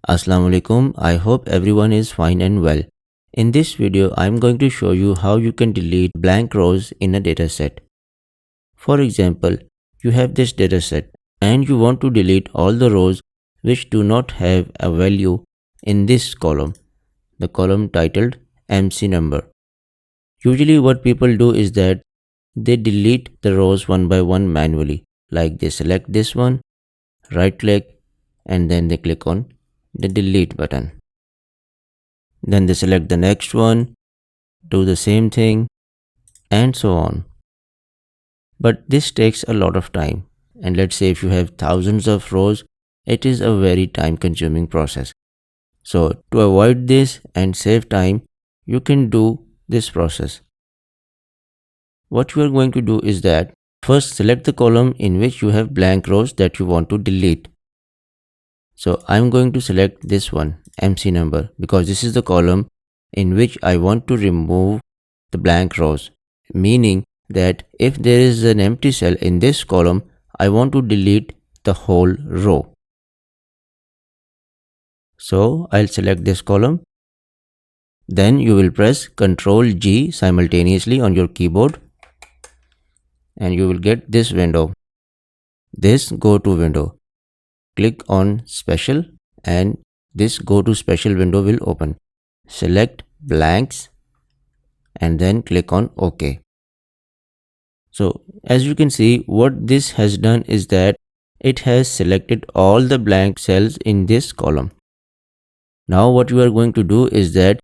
Assalamu alaikum. I hope everyone is fine and well. In this video, I am going to show you how you can delete blank rows in a dataset. For example, you have this dataset and you want to delete all the rows which do not have a value in this column, the column titled MC number. Usually what people do is that they delete the rows one by one manually, like they select this one, right click, and then they click on the delete button. Then they select the next one, do the same thing, and so on. But this takes a lot of time. And let's say if you have thousands of rows, it is a very time consuming process. So to avoid this and save time, you can do this process. What you are going to do is that first select the column in which you have blank rows that you want to delete. So I'm going to select this one, MC number, because this is the column in which I want to remove the blank rows, meaning that if there is an empty cell in this column, I want to delete the whole row. So I'll select this column. Then you will press Ctrl G simultaneously on your keyboard and you will get this window, this go to window. Click on special and this go to special window will open. Select blanks and then click on OK. So as you can see, what this has done is that it has selected all the blank cells in this column. Now what you are going to do is that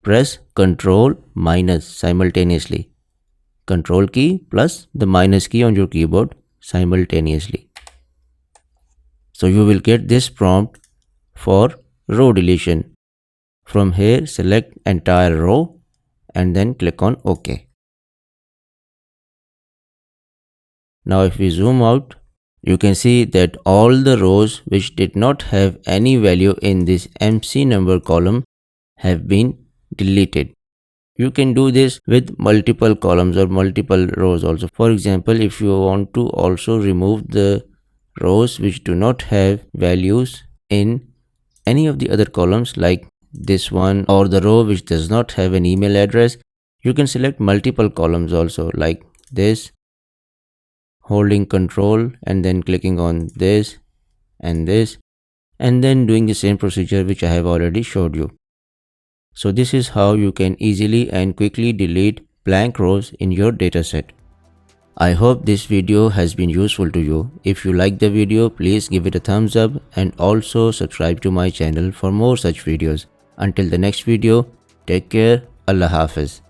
press Ctrl minus simultaneously. Ctrl key plus the minus key on your keyboard simultaneously. So you will get this prompt for row deletion. From here, select entire row and then click on OK. Now if we zoom out, you can see that all the rows which did not have any value in this MC number column have been deleted. You can do this with multiple columns or multiple rows also. For example, if you want to also remove the rows which do not have values in any of the other columns like this one, or the row which does not have an email address, you can select multiple columns also like this, holding Ctrl and then clicking on this and this, and then doing the same procedure which I have already showed you. So this is how you can easily and quickly delete blank rows in your dataset. I hope this video has been useful to you. If you like the video, please give it a thumbs up and also subscribe to my channel for more such videos. Until the next video, take care. Allah Hafiz.